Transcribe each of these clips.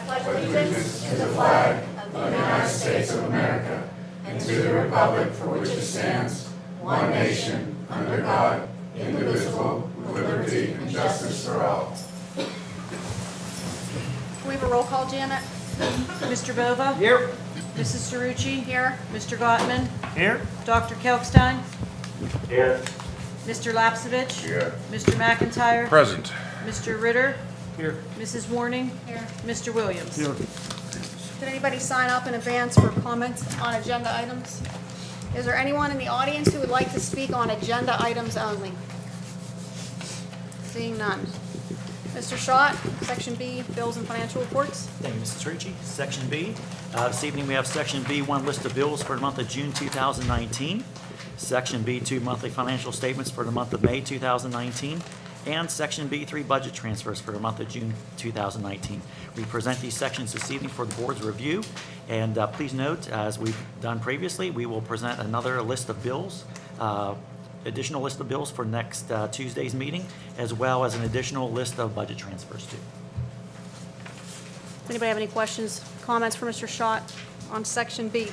pledge allegiance to the flag of the United States of America and to the republic for which it stands, one nation, under God, indivisible, with liberty and justice for all. Can we have a roll call, Janet? Mr. Bova? Here. Mrs. Cerrucci? Here. Mr. Gottman? Here. Dr. Kelkstein? Here. Mr. Lapsevich? Here. Mr. McIntyre? Present. Mr. Ritter? Here. Mrs. Warning? Here. Mr. Williams? Here. Did anybody sign up in advance for comments on agenda items? Is there anyone in the audience who would like to speak on agenda items only? Seeing none. Mr. Schott, Section B, Bills and Financial Reports. Thank you, Mrs. Ricci. Section B. This evening we have Section B1 list of bills for the month of June 2019. Section B2 monthly financial statements for the month of May 2019. And Section B3 budget transfers for the month of June 2019. We present these sections this evening for the board's review. And please note, as we've done previously, we will present another list of bills, additional list of bills for next Tuesday's meeting, as well as an additional list of budget transfers too. Does anybody have any questions, comments for Mr. Schott on Section B?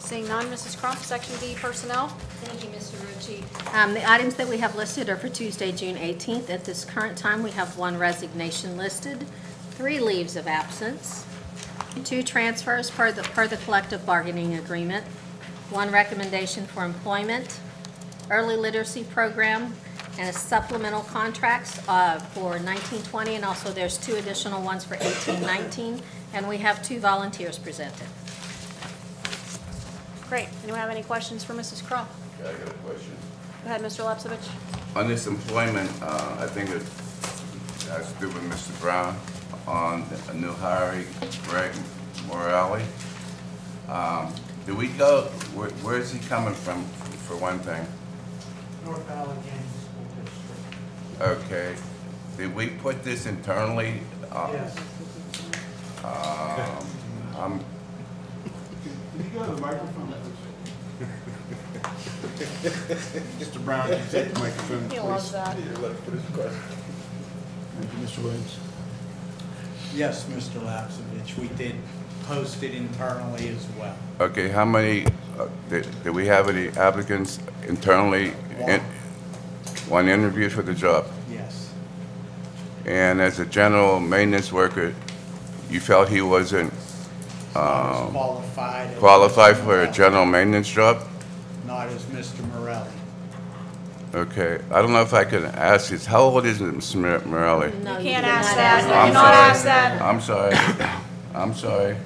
Seeing none, Mrs. Crump, Section D, Personnel. Thank you, Mr. Rucci. The items that we have listed are for Tuesday, June 18th. At this current time, we have 1 resignation listed, 3 leaves of absence, 2 transfers per the collective bargaining agreement, 1 recommendation for employment, early literacy program, and a supplemental contracts for 1920, and also there's 2 additional ones for 1819, and we have 2 volunteers presented. Great. Anyone have any questions for Mrs. Crump? Yeah, I got a question. Go ahead, Mr. Lapsevich. On this employment, I think it has to do with Mr. Brown on a new hire, Greg Morelli. Do we go, where is he coming from, for one thing? North Allegheny School District. Okay. Did we put this internally? Yes. Can you go to the microphone? Mr. Brown, can you take the microphone, please? He loves that. Thank you, Mr. Williams. Yes, Mr. Lapsevich, we did post it internally as well. Okay, how many, did we have any applicants internally? One interview for the job? Yes. And as a general maintenance worker, you felt he wasn't Not as qualified for a general maintenance job? Not as Mr. Morelli. Okay, I don't know if I can ask this. How old is Mr. Morelli? No, You you can't did ask not that. You that. cannot ask that. I'm sorry. I'm sorry.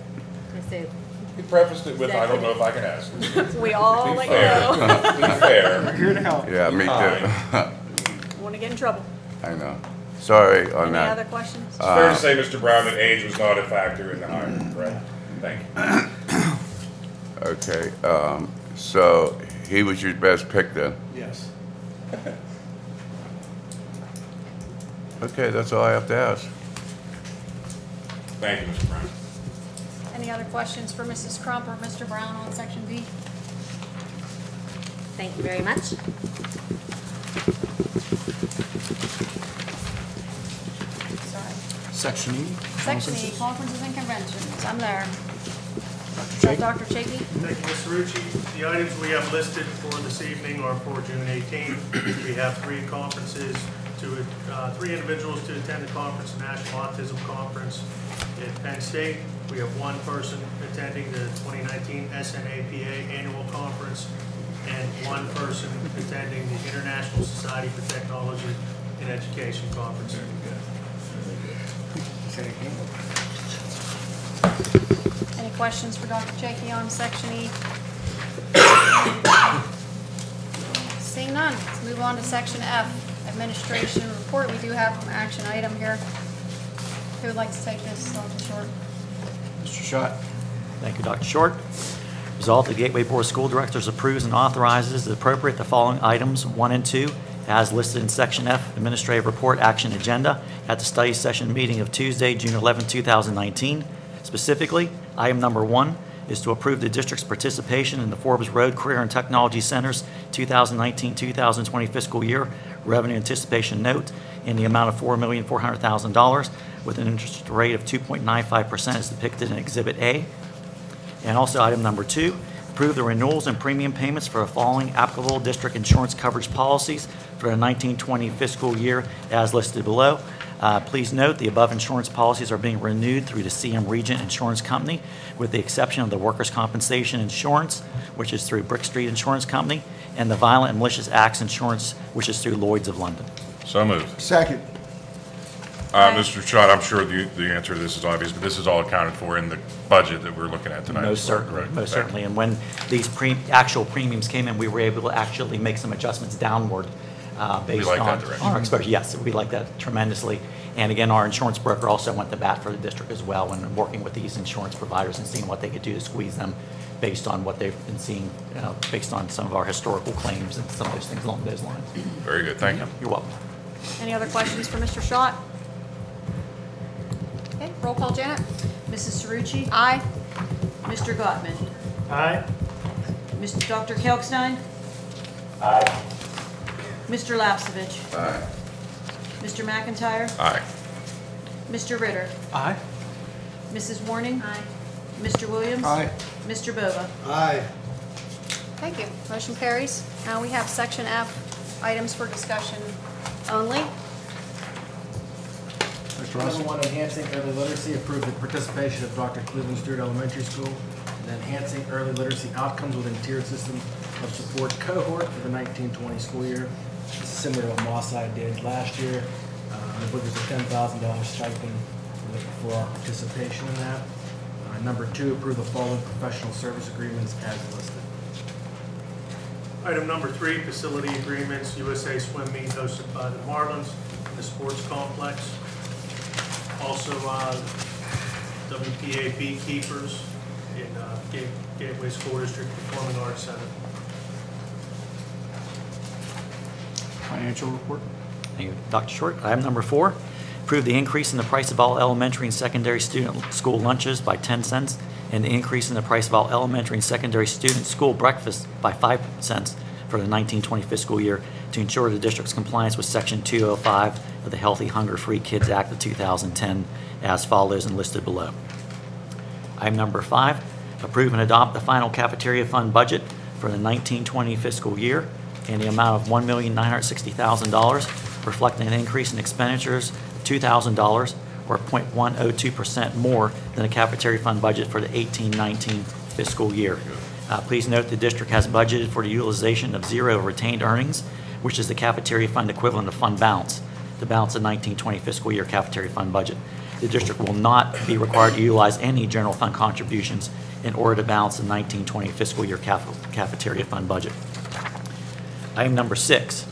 I said, He prefaced it with, I don't know if I can ask. We all Be let fair. you know. Be fair. Here to help. Yeah, me too. Want to get in trouble. I know. Sorry on Any that. other questions? It's fair to say, Mr. Brown, that age was not a factor in the hiring, correct? Thank you. Okay, so he was your best pick then? Yes. Okay, that's all I have to ask. Thank you, Mr. Brown. Any other questions for Mrs. Crump or Mr. Brown on Section B? thank you very much. Sorry. Section E. Section E, Conferences and Conventions. I'm there. Is that Dr. Chapey? Thank you, Ms. Rucci. The items we have listed for this evening are for June 18th. We have 3 conferences, 3 individuals to attend the conference, the National Autism Conference at Penn State. We have 1 person attending the 2019 SNAPA Annual Conference and 1 person attending the International Society for Technology in Education Conference. Any questions for Dr. Chapey on Section E? Seeing none, let's move on to Section F, Administration Report. We do have an action item here. Who would like to take this, Dr. Short? Mr. Schott. Thank you, Dr. Short. Resolved, the Gateway Board of School Directors approves and authorizes as appropriate the following items 1 and 2 as listed in Section F, Administrative Report Action Agenda at the study session meeting of Tuesday, June 11, 2019. Specifically, item number 1 is to approve the district's participation in the Forbes Road Career and Technology Center's 2019-2020 fiscal year revenue anticipation note in the amount of $4,400,000 with an interest rate of 2.95% as depicted in Exhibit A. And also item number 2, approve the renewals and premium payments for the following applicable district insurance coverage policies for the 1920 fiscal year as listed below. Please note the above insurance policies are being renewed through the CM Regent Insurance Company with the exception of the workers' compensation insurance, which is through Brick Street Insurance Company, and the violent and malicious acts insurance, which is through Lloyd's of London. So moved. Second. Mr. Schott, I'm sure the answer to this is obvious, but this is all accounted for in the budget that we're looking at tonight. Most certainly, correct? most Thank certainly. And when these actual premiums came in, we were able to actually make some adjustments downward based like on that direction. our exposure. Yes, we like that tremendously. And again, our insurance broker also went to bat for the district as well when working with these insurance providers and seeing what they could do to squeeze them based on what they've been seeing, based on some of our historical claims and some of those things along those lines. Very good, thank you. You're welcome. Any other questions for Mr. Schott? Okay, roll call, Janet. Mrs. Cerucci? Aye. Mr. Gottman? Aye. Dr. Kelkstein? Aye. Mr. Lapsevich? Aye. Mr. McIntyre? Aye. Mr. Ritter? Aye. Mrs. Warning? Aye. Mr. Williams? Aye. Mr. Bova? Aye. Thank you. Motion carries. Now we have Section F, items for discussion only. Mr. Russell. Number 1, enhancing early literacy, approve the participation of Dr. Cleveland Stewart Elementary School in enhancing early literacy outcomes within tiered system of support cohort for the 1920 school year. This is similar to what Mosside did last year. I believe there's a $10,000 stipend for our participation in that. Number 2, approve the following professional service agreements as listed. Item number 3, facility agreements, USA Swim Meet hosted by the Marlins, the sports complex. Also, WPA Beekeepers in Gateway School District Performing Arts Center. Financial report. Thank you, Dr. Short. Item number 4, approve the increase in the price of all elementary and secondary student school lunches by 10 cents and the increase in the price of all elementary and secondary student school breakfast by 5 cents for the 1920 fiscal year to ensure the district's compliance with Section 205 of the Healthy Hunger-Free Kids Act of 2010 as follows and listed below. Item number 5, approve and adopt the final cafeteria fund budget for the 1920 fiscal year in the amount of $1,960,000, reflecting an increase in expenditures of $2,000 or 0.102% more than the cafeteria fund budget for the 18-19 fiscal year. Please note the district has budgeted for the utilization of 0 retained earnings, which is the cafeteria fund equivalent of fund balance, to balance the 1920 fiscal year cafeteria fund budget. The district will not be required to utilize any general fund contributions in order to balance the 1920 fiscal year cafeteria fund budget. Item number 6,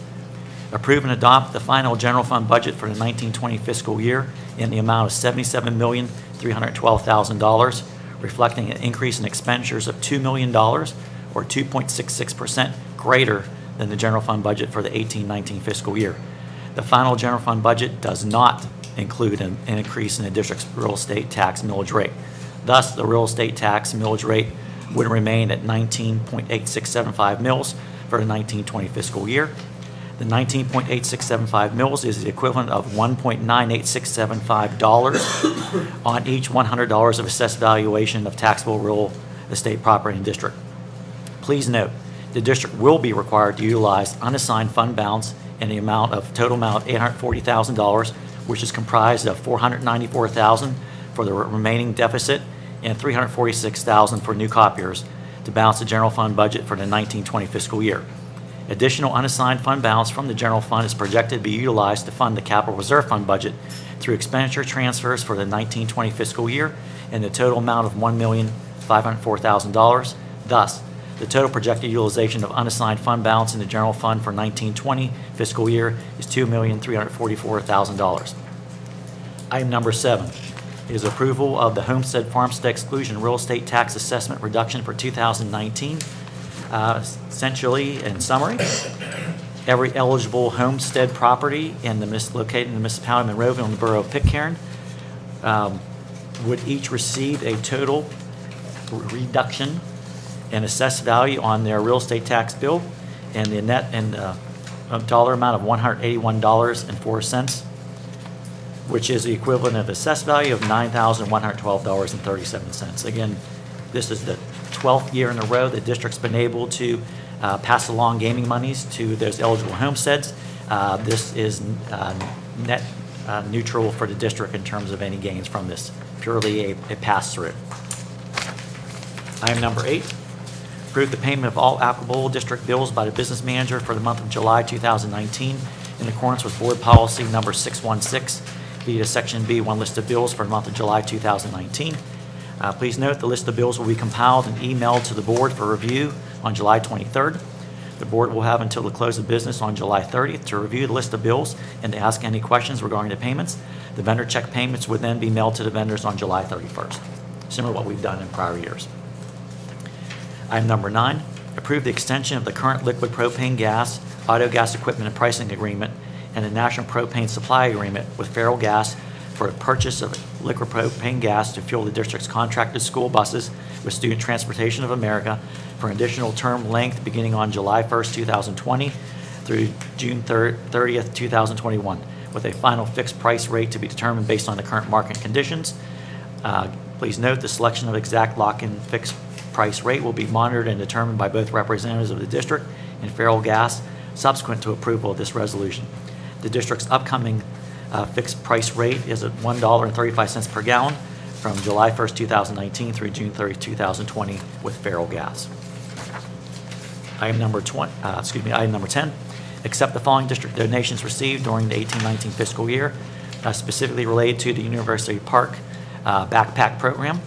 approve and adopt the final general fund budget for the 1920 fiscal year in the amount of $77,312,000, reflecting an increase in expenditures of $2 million or 2.66% greater than the general fund budget for the 18-19 fiscal year. The final general fund budget does not include an increase in the district's real estate tax millage rate. Thus, the real estate tax millage rate would remain at 19.8675 mils for the 1920 fiscal year. The 19.8675 mils is the equivalent of $1.98675 on each $100 of assessed valuation of taxable real estate property in district. Please note, the district will be required to utilize unassigned fund balance in the total amount of $840,000, which is comprised of $494,000 for the remaining deficit and $346,000 for new copiers to balance the general fund budget for the 1920 fiscal year. Additional unassigned fund balance from the general fund is projected to be utilized to fund the capital reserve fund budget through expenditure transfers for the 1920 fiscal year in the total amount of $1,504,000. Thus, the total projected utilization of unassigned fund balance in the general fund for 1920 fiscal year is $2,344,000. Item number 7 is approval of the homestead farmstead exclusion real estate tax assessment reduction for 2019. Essentially, in summary, every eligible homestead property located in the municipality of Monroeville in the borough of Pitcairn would each receive a total reduction in assessed value on their real estate tax bill and the net and a dollar amount of $181.04, which is the equivalent of assessed value of $9,112.37. Again, this is the 12th year in a row the district's been able to pass along gaming monies to those eligible homesteads. This is net neutral for the district in terms of any gains from this, purely a pass-through. Item number 8, approve the payment of all applicable district bills by the business manager for the month of July 2019 in accordance with board policy number 616 via Section B1 list of bills for the month of July 2019. Please note the list of bills will be compiled and emailed to the board for review on July 23rd. The board will have until the close of business on July 30th to review the list of bills and to ask any questions regarding the payments. The vendor check payments would then be mailed to the vendors on July 31st, similar to what we've done in prior years. Item number 9, approve the extension of the current liquid propane gas, auto gas equipment and pricing agreement, and the national propane supply agreement with Feral Gas for the purchase of liquid propane gas to fuel the district's contracted school buses with Student Transportation of America for an additional term length beginning on July 1st, 2020 through June 30th, 2021, with a final fixed price rate to be determined based on the current market conditions. Please note the selection of exact lock-in fixed price rate will be monitored and determined by both representatives of the district and Feral Gas subsequent to approval of this resolution. The district's upcoming fixed price rate is at $1.35 per gallon from July 1st, 2019 through June 30th, 2020 with Feral Gas. Item number 10, accept the following district donations received during the 18-19 fiscal year, specifically related to the University Park backpack program.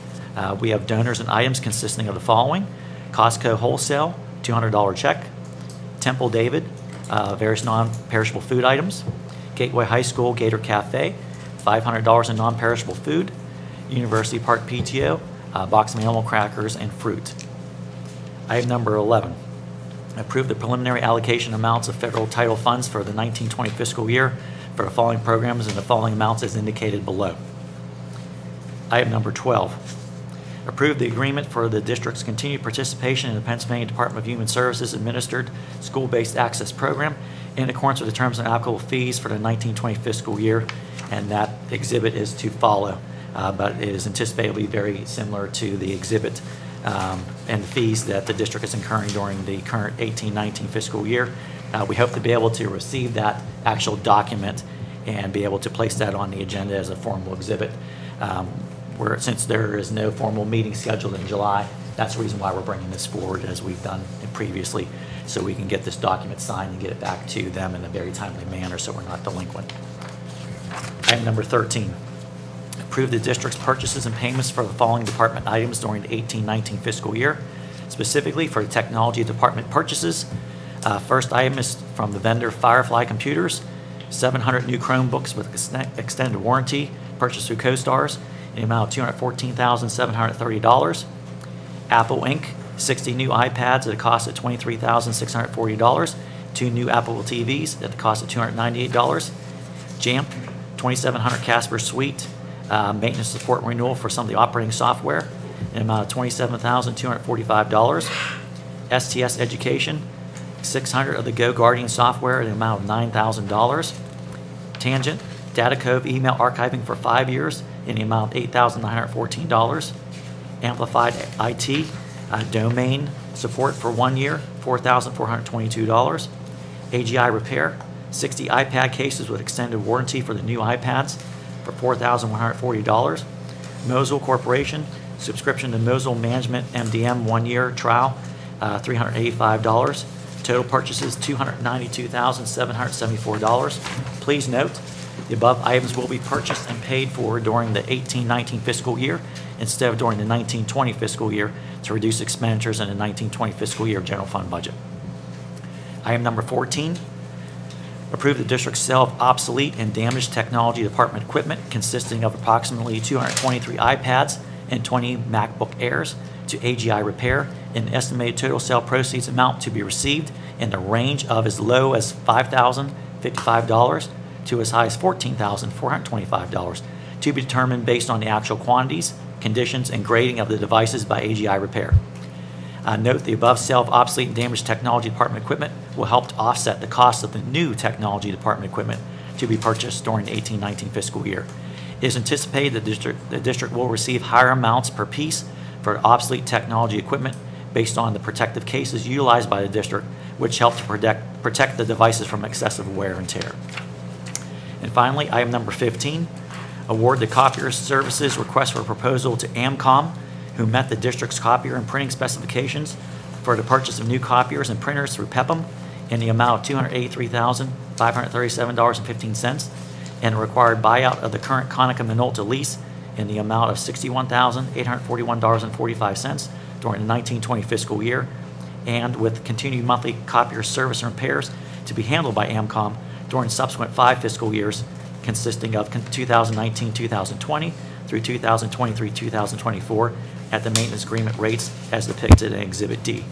We have donors and items consisting of the following: Costco Wholesale, $200 check; Temple David, various non-perishable food items; Gateway High School Gator Cafe, $500 in non-perishable food; University Park PTO, box of animal crackers and fruit. Item number 11, approve the preliminary allocation amounts of federal title funds for the 1920 fiscal year for the following programs and the following amounts as indicated below. Item number 12, approve the agreement for the district's continued participation in the Pennsylvania Department of Human Services administered school-based access program in accordance with the terms and applicable fees for the 1920 fiscal year, and that exhibit is to follow, but it is anticipated to be very similar to the exhibit and the fees that the district is incurring during the current 18-19 fiscal year. We hope to be able to receive that actual document and be able to place that on the agenda as a formal exhibit. Since there is no formal meeting scheduled in July, that's the reason why we're bringing this forward as we've done previously, so we can get this document signed and get it back to them in a very timely manner so we're not delinquent. Item number 13, approve the district's purchases and payments for the following department items during the 18-19 fiscal year, specifically for the technology department purchases. First item is from the vendor Firefly Computers, 700 new Chromebooks with extended warranty purchased through CoStars in the amount of $214,730. Apple Inc., 60 new iPads at a cost of $23,640. 2 new Apple TVs at the cost of $298. Jamp, 2,700 Casper Suite, maintenance support renewal for some of the operating software in the amount of $27,245. STS Education, 600 of the Go Guardian software in the amount of $9,000. Tangent, Data Cove email archiving for 5 years in the amount of $8,914. Amplified IT, domain support for 1 year, $4,422. AGI Repair, 60 iPad cases with extended warranty for the new iPads for $4,140. Mosul Corporation, subscription to Mosul Management MDM 1 year trial, $385. Total purchases, $292,774. Please note, the above items will be purchased and paid for during the 18-19 fiscal year instead of during the 19-20 fiscal year to reduce expenditures in the 19-20 fiscal year general fund budget. Item number 14, approve the district's sale of obsolete and damaged technology department equipment consisting of approximately 223 iPads and 20 MacBook Airs to AGI Repair in an estimated total sale proceeds amount to be received in the range of as low as $5,055 to as high as $14,425, to be determined based on the actual quantities, conditions, and grading of the devices by AGI Repair. Note the above sale of obsolete and damaged technology department equipment will help to offset the cost of the new technology department equipment to be purchased during the 18-19 fiscal year. It is anticipated the district will receive higher amounts per piece for obsolete technology equipment based on the protective cases utilized by the district, which help to protect the devices from excessive wear and tear. And finally, item number 15, award the copier services request for proposal to AMCOM, who met the district's copier and printing specifications for the purchase of new copiers and printers through PEPM in the amount of $283,537.15, and a required buyout of the current Conica Minolta lease in the amount of $61,841.45 during the 1920 fiscal year, and with continued monthly copier service and repairs to be handled by AMCOM during subsequent 5 fiscal years, consisting of 2019-2020 through 2023-2024 at the maintenance agreement rates as depicted in Exhibit D.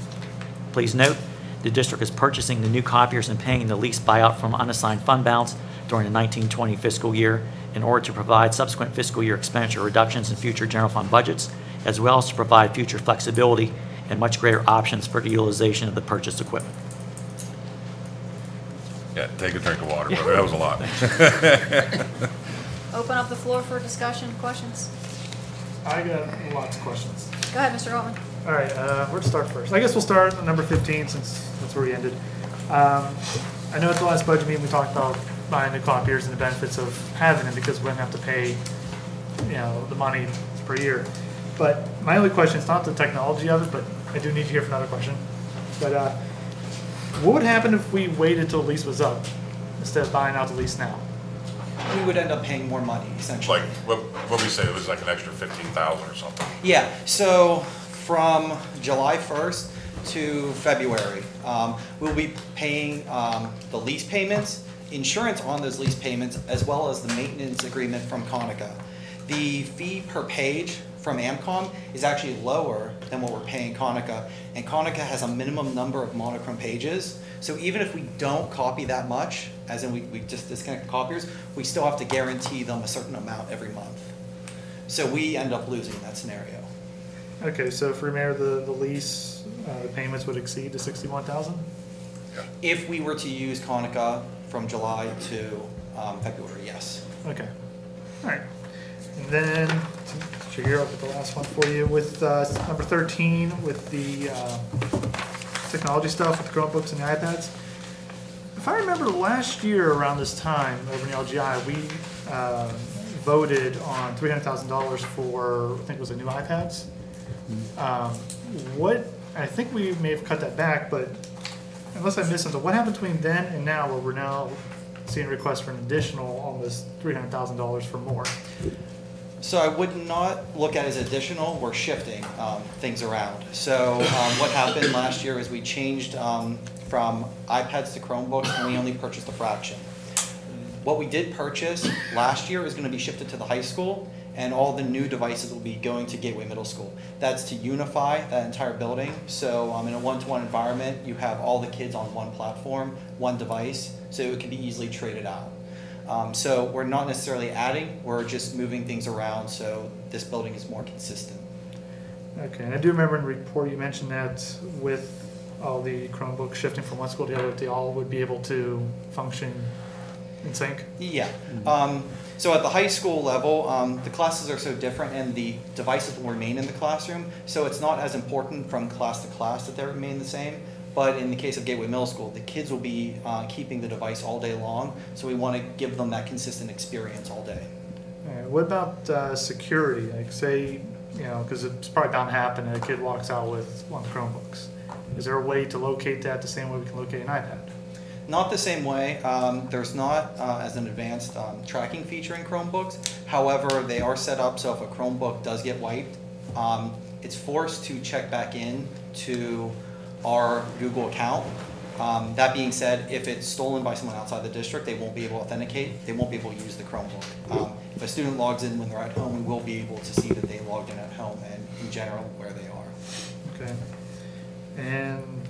Please note, the district is purchasing the new copiers and paying the lease buyout from unassigned fund balance during the 1920 fiscal year in order to provide subsequent fiscal year expenditure reductions in future general fund budgets, as well as to provide future flexibility and much greater options for the utilization of the purchased equipment. Yeah, take a drink of water, brother. That was a lot. Open up the floor for discussion, questions. I got lots of questions. Go ahead, Mr. Altman. All right, where to start first? I guess we'll start at number 15 since that's where we ended. I know at the last budget meeting we talked about buying new copiers and the benefits of having them because we wouldn't have to pay, the money per year. But my only question is not the technology of it, but I do need to hear for another question. But what would happen if we waited till the lease was up instead of buying out the lease now? We would end up paying more money, essentially. Like, what we say, it was like an extra 15,000 or something. Yeah, so from July 1st to February, we'll be paying the lease payments, insurance on those lease payments, as well as the maintenance agreement from Conica. The fee per page from AMCOM is actually lower than what we're paying Conica, and Conica has a minimum number of monochrome pages. So even if we don't copy that much, as in we just disconnect the copiers, we still have to guarantee them a certain amount every month. So we end up losing in that scenario. Okay, so if we remember the lease, the payments would exceed the $61,000? Yeah. If we were to use Conica from July to February, yes. Okay, all right. And then, to hear up with the last one for you, with number 13, with the technology stuff, with the Chromebooks and the iPads. If I remember last year around this time over in the LGI, we voted on $300,000 for, I think it was the new iPads. I think we may have cut that back, but unless I missed something, what happened between then and now where we're now seeing requests for an additional almost $300,000 for more? So I would not look at it as additional. We're shifting things around. So what happened last year is we changed from iPads to Chromebooks, and we only purchased a fraction. What we did purchase last year is going to be shifted to the high school, and all the new devices will be going to Gateway Middle School. That's to unify that entire building. So in a one-to-one environment, you have all the kids on one platform, one device, so it can be easily traded out. So we're not necessarily adding, we're just moving things around so this building is more consistent. Okay, and I do remember in the report you mentioned that with all the Chromebooks shifting from one school to the other, they all would be able to function in sync? Yeah. So at the high school level, the classes are so different and the devices will remain in the classroom, so it's not as important from class to class that they remain the same. But in the case of Gateway Middle School, the kids will be keeping the device all day long, so we want to give them that consistent experience all day. All right. What about security? Like say, because it's probably bound to happen that a kid walks out with one of the Chromebooks. Is there a way to locate that the same way we can locate an iPad? Not the same way. There's not as an advanced tracking feature in Chromebooks. However, they are set up so if a Chromebook does get wiped, it's forced to check back in to our Google account. That being said, if it's stolen by someone outside the district, they won't be able to authenticate. They won't be able to use the Chromebook. If a student logs in when they're at home, we will be able to see that they logged in at home and in general where they are. Okay. And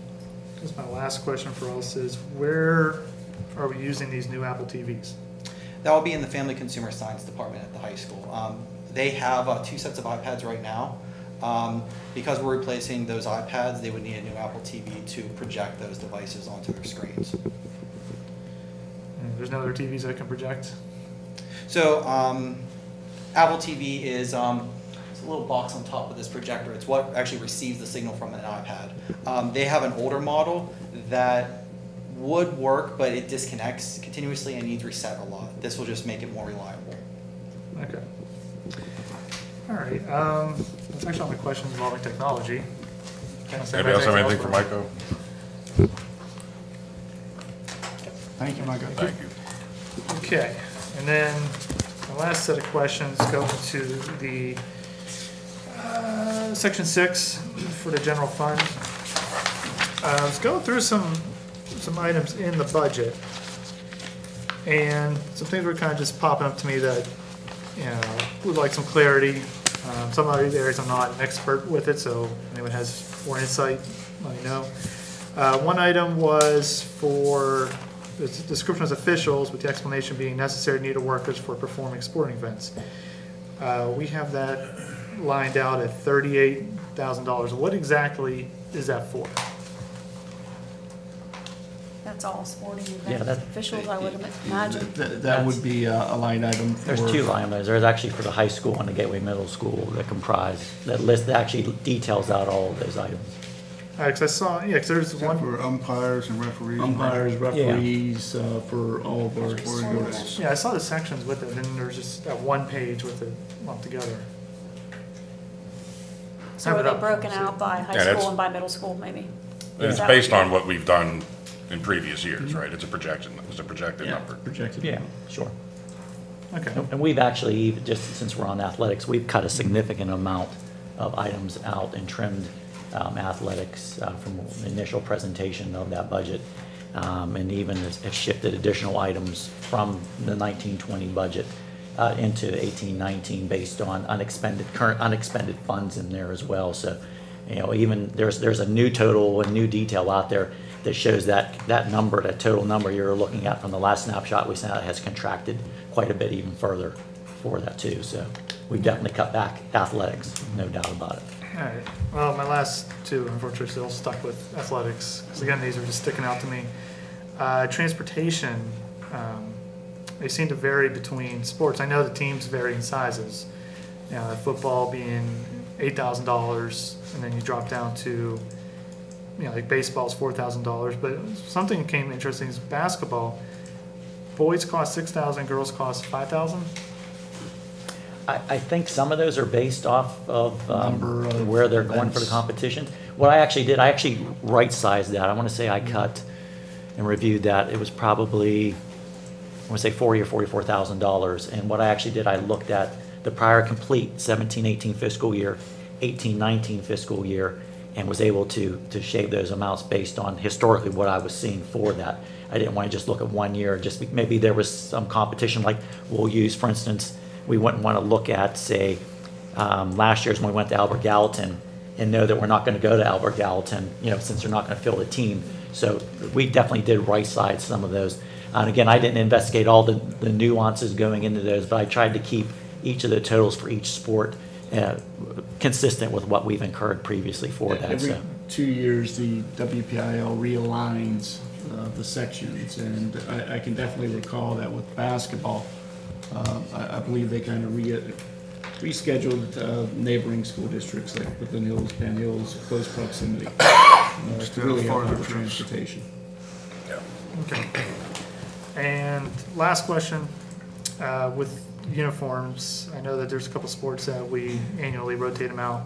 just my last question for us is, where are we using these new Apple TVs? That will be in the Family Consumer Science Department at the high school. They have 2 sets of iPads right now. Because we're replacing those iPads, they would need a new Apple TV to project those devices onto their screens. There's no other TVs that can project? So Apple TV is it's a little box on top of this projector. It's what actually receives the signal from an iPad. They have an older model that would work, but it disconnects continuously and needs reset a lot. This will just make it more reliable. Okay. All right. That's actually all my questions involving technology. Anybody else have anything for Michael? Thank you, Michael. Thank you. Okay, and then the last set of questions go to the section 6 for the general fund. I was going through some items in the budget, and some things were kind of just popping up to me that, you know, would like some clarity. Some other areas I'm not an expert with it, so if anyone has more insight, let me know. One item was for the description as officials, with the explanation being necessary needed workers for performing sporting events. We have that lined out at $38,000. What exactly is that for? That's all sporting Yeah, event that's- officials, I would imagine. That would be a line item for. There's two line items. There's actually for the high school and the Gateway Middle School that actually details out all of those items. Because I saw, yeah, because there's Except one, for umpires and referees. Umpires, referees, for all of our sporting events. yeah, I saw the sections with it, and then there's just that one page with it lumped together. So are they broken out by high Yeah, that's- school and by middle school, maybe? And it's Is that based what on what we've done in previous years, right? It's a projection, it's a projected Yeah, number. projected. Yeah, sure. Okay. And we've actually, even just since we're on athletics, we've cut a significant amount of items out and trimmed athletics from the initial presentation of that budget. And even have shifted additional items from the 19-20 budget into 18-19 based on current unexpended funds in there as well. So, you know, even there's a new total and new detail out there that shows that number, that total number you're looking at from the last snapshot we sent out has contracted quite a bit even further for that too. So we've definitely cut back athletics, no doubt about it. All right. Well, my last two, unfortunately, still stuck with athletics, because again, these are just sticking out to me. Transportation, they seem to vary between sports. I know the teams vary in sizes. You know, football being $8,000, and then you drop down to, you know, like baseball's $4,000. But something came interesting is basketball. Boys cost $6,000, girls cost $5,000. I think some of those are based off of Number of where they're going for the events. competition. What I actually did, I actually right-sized that. I want to say I cut and reviewed that. It was probably, I want to say $40,000 or $44,000. And what I actually did, I looked at the prior complete 17-18 fiscal year, 18-19 fiscal year, and was able to shave those amounts based on historically what I was seeing for that. I didn't want to just look at 1 year, just maybe there was some competition, like we'll use, for instance, we wouldn't want to look at, say, last year's when we went to Albert Gallatin and know that we're not going to go to Albert Gallatin, you know, since they're not going to fill the team. So we definitely did right-size some of those. And again, I didn't investigate all the nuances going into those, but I tried to keep each of the totals for each sport consistent with what we've incurred previously for that. Every So 2 years, the WPIL realigns the sections, and I can definitely recall that with basketball. I believe they kind of rescheduled neighboring school districts like Woodland Hills, Penn Hills, close proximity. To really help with the transportation. Okay. And last question, with uniforms, I know that there's a couple sports that we annually rotate them out.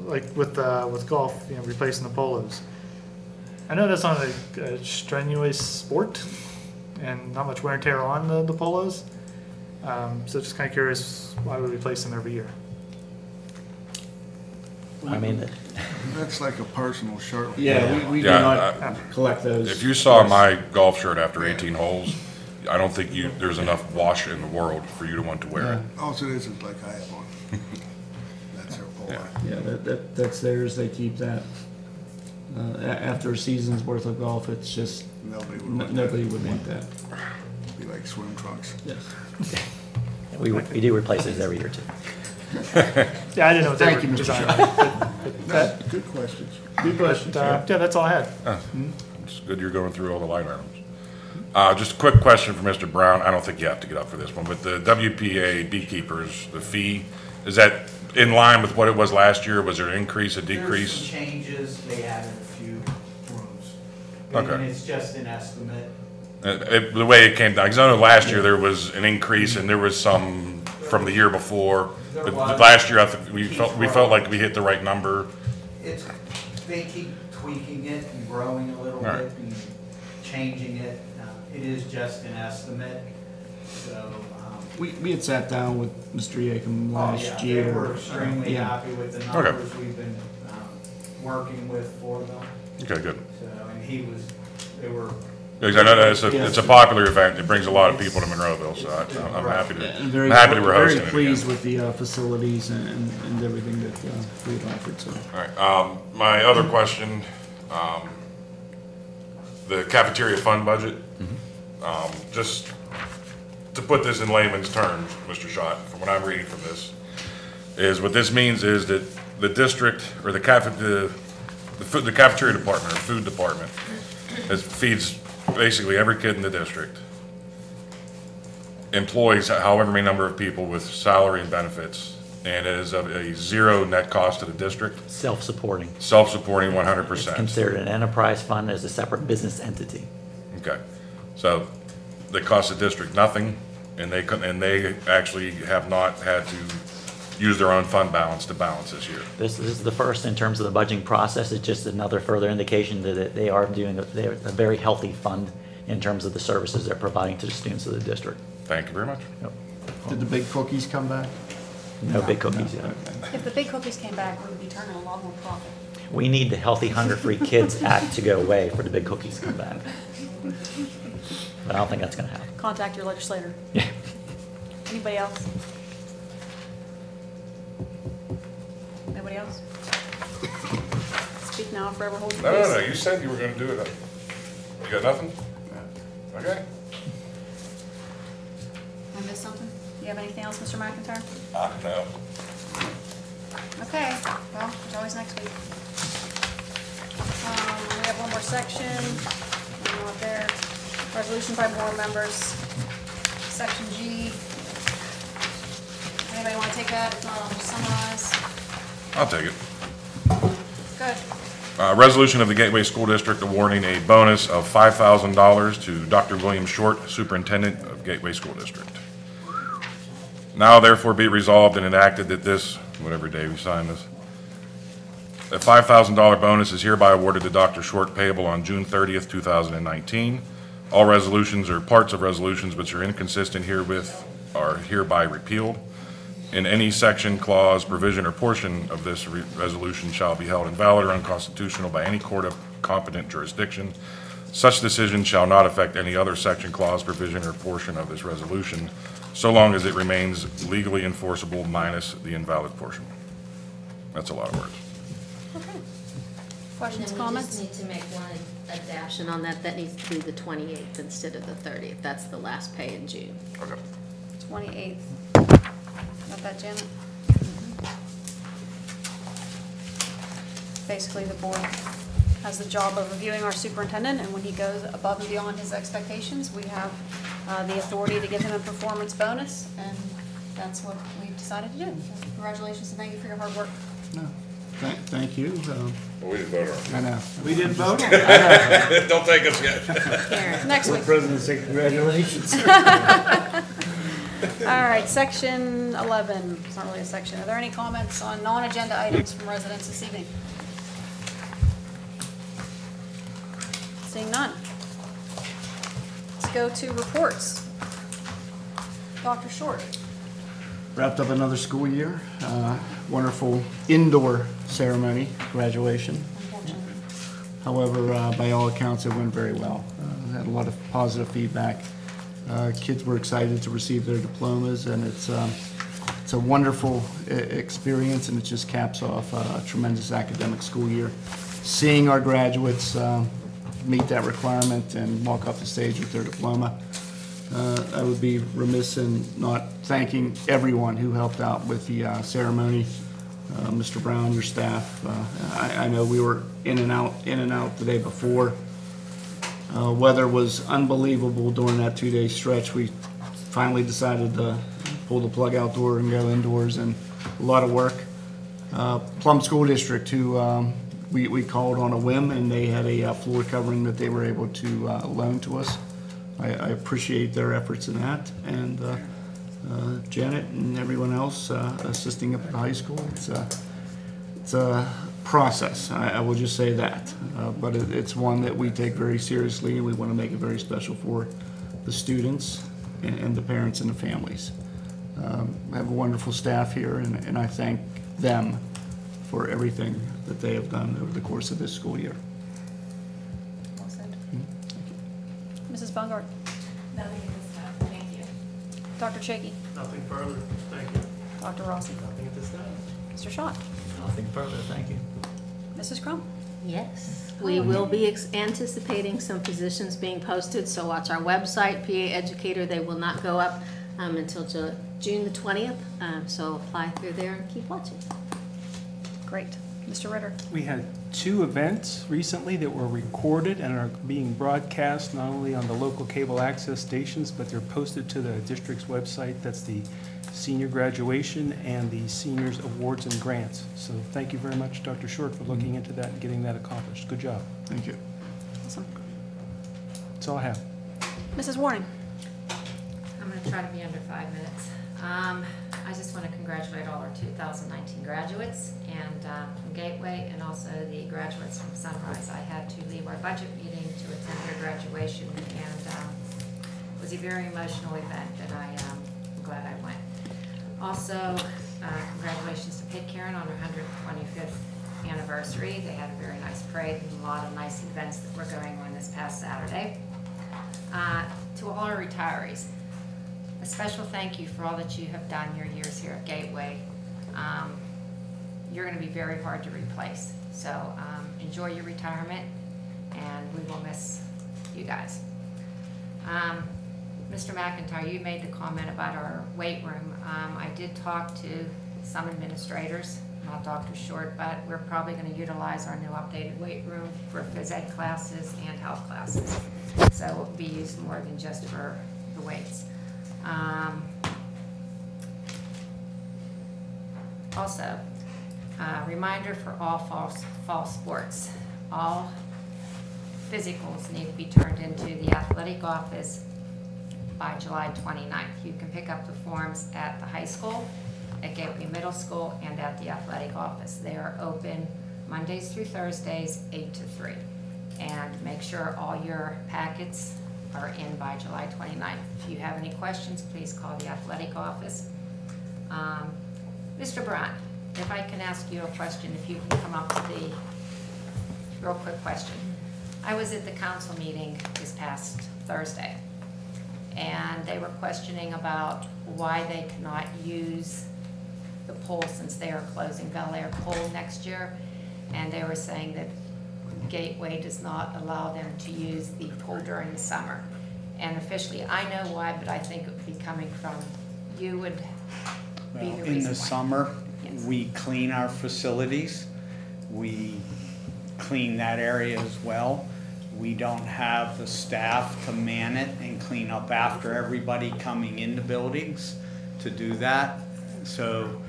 Like with golf, you know, replacing the polos. I know that's not a strenuous sport and not much wear and tear on the polos. So just kind of curious why we replace them every year. I mean, That's like a personal shirt. Yeah, we do Yeah, not collect those. If you saw my golf shirt after 18 holes, I don't think there's enough wash in the world for you to want to wear it. Also, it isn't like I have one. That's their polo. Yeah, that's theirs, they keep that. After a season's worth of golf, it's just, nobody would want that. Be like swim trunks. Yes. we do replace those every year too. Yeah, I didn't know what they Thank were you, Mr. designing. Shaw. But, Good questions. Good questions. yeah, that's all I had. It's good you're going through all the line items. Just a quick question for Mr. Brown. I don't think you have to get up for this one, but the WPA beekeepers, the fee, is that in line with what it was last year? Was there an increase, a There's decrease? some changes, they added a few rooms. Okay. And it's just an estimate. The way it came down, because I know last year there was an increase and there was some from the year before. But last year, I think we felt like we hit the right number. It's, they keep tweaking it and growing a little All right. bit and changing it. It is just an estimate, so. We had sat down with Mr. Yakum last They year. were extremely Yeah. happy with the Okay. numbers we've been working with for them. Okay, good. So, and they were. Because I know that it's a popular event. It brings a lot of people to Monroeville, so I'm happy And to, I'm happy that we're hosting it Very pleased again. with the facilities and everything that we've offered, so. All right, my other question, the cafeteria fund budget, just to put this in layman's terms, Mr. Schott, from what I'm reading from this, is what this means is that the district, or the cafeteria department, or food department, feeds basically every kid in the district, employs however many number of people with salary and benefits, and it is of a zero net cost to the district, Self-supporting. self-supporting It's 100%. considered an enterprise fund as a separate business entity. Okay, so they cost the district nothing, and they actually have not had to use their own fund balance to balance this year. This is the first in terms of the budgeting process. It's just another further indication that they are doing they're a very healthy fund in terms of the services they're providing to the students of the district. Thank you very much. Yep. Did the big cookies come back? No big cookies yet. Okay. If the big cookies came back, we would be turning a lot more profit. We need the Healthy Hunger-Free Kids Act to go away for the big cookies to come back. But I don't think that's gonna happen. Contact your legislator. Yeah. Anybody else? Nobody else? Speak now, forever hold your peace. No, you said you were gonna do it. You got nothing? Okay. I missed something? You have anything else, Mr. McIntyre? No. Okay, well, there's always next week. We have one more section, one more there. Resolution by board members, section G. Anybody want to take that? If not, I'll just summarize. I'll take it. Good. Resolution of the Gateway School District awarding a bonus of $5,000 to Dr. William Short, Superintendent of Gateway School District. Now therefore be resolved and enacted that this, whatever day we sign this, a $5,000 bonus is hereby awarded to Dr. Short payable on June 30th, 2019. All resolutions or parts of resolutions which are inconsistent herewith are hereby repealed. In any section, clause, provision, or portion of this resolution shall be held invalid or unconstitutional by any court of competent jurisdiction. Such decision shall not affect any other section, clause, provision, or portion of this resolution, so long as it remains legally enforceable minus the invalid portion. That's a lot of words. Okay. Questions, And then we comments? just need to make one adaptation on that. That needs to be the 28th instead of the 30th. That's the last pay in June. Okay. 28th. Got that, Janet? Basically, the board has the job of reviewing our superintendent, and when he goes above and beyond his expectations, we have the authority to give him a performance bonus, and that's what we've decided to do. So congratulations and thank you for your hard work. No. Thank you. Well, we didn't vote on I know. We didn't vote? it. Don't take us yet. Karen. Next week. President said congratulations. All right, section 11, it's not really a section. Are there any comments on non-agenda items from residents this evening? Seeing none. Let's go to reports. Dr. Short. Wrapped up another school year. Wonderful indoor ceremony, graduation. Unfortunately. However, by all accounts, it went very well. Had a lot of positive feedback. Kids were excited to receive their diplomas, and it's a wonderful experience, and it just caps off a tremendous academic school year. Seeing our graduates meet that requirement and walk off the stage with their diploma I would be remiss in not thanking everyone who helped out with the ceremony. Mr. Brown, your staff. I know we were in and out the day before. Weather was unbelievable during that 2-day stretch. We finally decided to pull the plug outdoor and go indoors, and a lot of work. Plum School District, who we called on a whim, and they had a floor covering that they were able to loan to us. I appreciate their efforts in that, and Janet and everyone else assisting up at the high school. It's a process, I will just say that, but it's one that we take very seriously, and we want to make it very special for the students and the parents and the families. I have a wonderful staff here, and I thank them for everything that they have done over the course of this school year. Well said. Mrs. Bungard. Nothing at this time, thank you. Dr. Chaky. Nothing further, thank you. Dr. Rossi. Nothing at this time. Mr. Schott. Nothing further, thank you. Mrs. Crum. Yes, we will be anticipating some positions being posted, so watch our website, PA Educator. They will not go up until June the 20th, so apply through there and keep watching. Great. Mr. Ritter. We had 2 events recently that were recorded and are being broadcast not only on the local cable access stations, but they're posted to the district's website. That's the senior graduation and the seniors awards and grants. So thank you very much, Dr. Short, for looking into that and getting that accomplished. Good job. Thank you. Awesome. That's all I have. Mrs. Warning. I'm going to try to be under 5 minutes. I just want to congratulate all our 2019 graduates and from Gateway, and also the graduates from Sunrise. I had to leave our budget meeting to attend their graduation, and it was a very emotional event that I'm glad I went. Also, congratulations to Pitt Karen on her 125th anniversary. They had a very nice parade and a lot of nice events that were going on this past Saturday. To all our retirees, a special thank you for all that you have done your years here at Gateway. You're going to be very hard to replace. So enjoy your retirement, and we will miss you guys. Mr. McIntyre, you made the comment about our weight room. I did talk to some administrators, not Dr. Short, but we're probably going to utilize our new updated weight room for phys ed classes and health classes. So it will be used more than just for the weights. Also, reminder for all fall sports. All physicals need to be turned into the athletic office by July 29th. You can pick up the forms at the high school, at Gateway Middle School, and at the athletic office. They are open Mondays through Thursdays, 8 to 3. And make sure all your packets are in by July 29th. If you have any questions, please call the athletic office. Mr. Brown, if I can ask you a question, if you can come up with the real quick question. I was at the council meeting this past Thursday, and they were questioning about why they cannot use the pool since they are closing Bel Air Pool next year, and they were saying that Gateway does not allow them to use the pool during the summer. And officially, I know why, but I think it would be coming from you would be the reason why. In the summer, Yes. we clean our facilities. We clean that area as well. We don't have the staff to man it and clean up after everybody coming into buildings to do that. So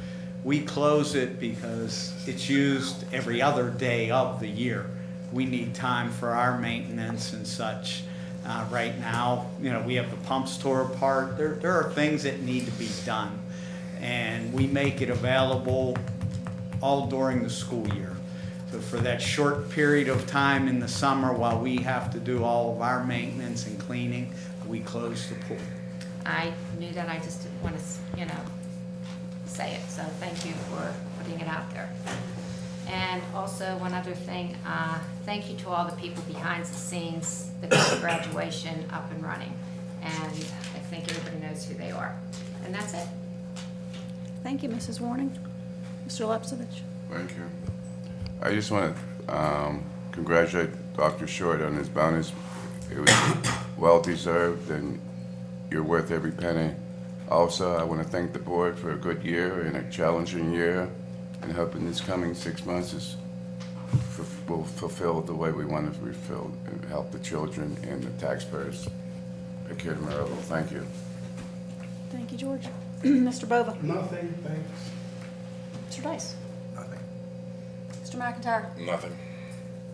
we close it because it's used every other day of the year. We need time for our maintenance and such. Right now, we have the pumps tore apart. There are things that need to be done, and we make it available all during the school year. So for that short period of time in the summer while we have to do all of our maintenance and cleaning, we close the pool. I knew that, I just didn't want to, say it, so thank you for putting it out there. And also, one other thing, thank you to all the people behind the scenes that got the graduation up and running. And I think everybody knows who they are. And that's it. Thank you, Mrs. Warning. Mr. Lepsovich. Thank you. I just want to congratulate Dr. Short on his bonus. It was well deserved, and you're worth every penny. Also, I want to thank the board for a good year and a challenging year, and hoping this coming 6 months will fulfill the way we want to fulfill and help the children and the taxpayers of Kid Maryville. Thank you. Thank you, George. Mr. Bova. Nothing, thanks. Mr. Dice. Nothing. Mr. McIntyre. Nothing.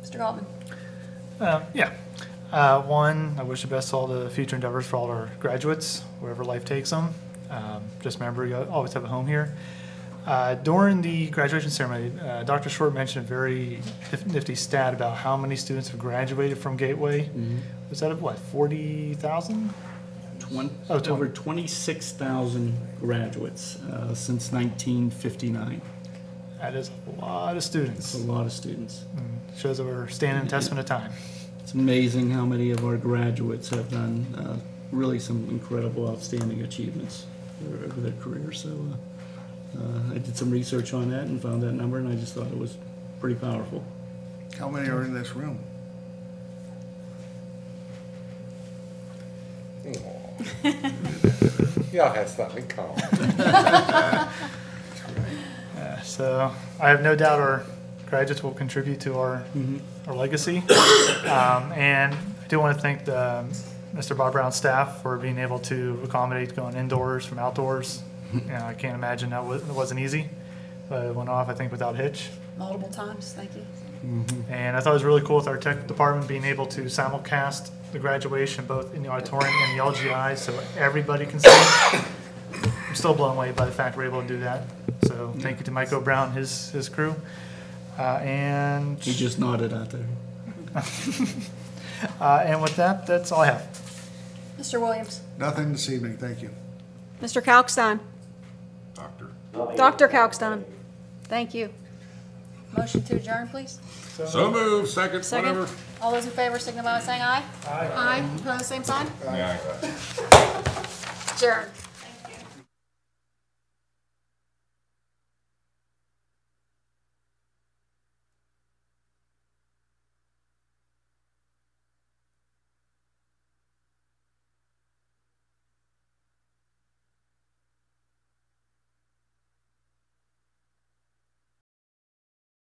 Mr. Galtman. Yeah. One, I wish the best to all the future endeavors for all our graduates, wherever life takes them. Just remember, you always have a home here. During the graduation ceremony, Dr. Short mentioned a very nifty stat about how many students have graduated from Gateway. Was that, what, 40,000? Over 26,000 graduates since 1959. That is a lot of students. It's a lot of students. Shows that we're standing the testament of time. It's amazing how many of our graduates have done really some incredible, outstanding achievements over their career. So I did some research on that and found that number, and I just thought it was pretty powerful. How many are in this room? Y'all had something in common. So I have no doubt our graduates will contribute to our legacy. And I do want to thank Mr. Bob Brown's staff for being able to accommodate going indoors from outdoors. I can't imagine that it wasn't easy, but it went off, I think, without hitch. Multiple times, thank you. And I thought it was really cool with our tech department being able to simulcast the graduation both in the auditorium and the LGI so everybody can see it. I'm still blown away by the fact we're able to do that. So thank you to Mike O'Brown and his crew. And He just nodded out there. and with that, that's all I have. Mr. Williams. Nothing this evening, thank you. Mr. Kalkstein. Dr. Kalkstein. Thank you. Motion to adjourn, please. So moved, second, Second. whatever. All those in favor signify by saying aye. Aye. Aye. Opposed, same sign. Yeah. Adjourn.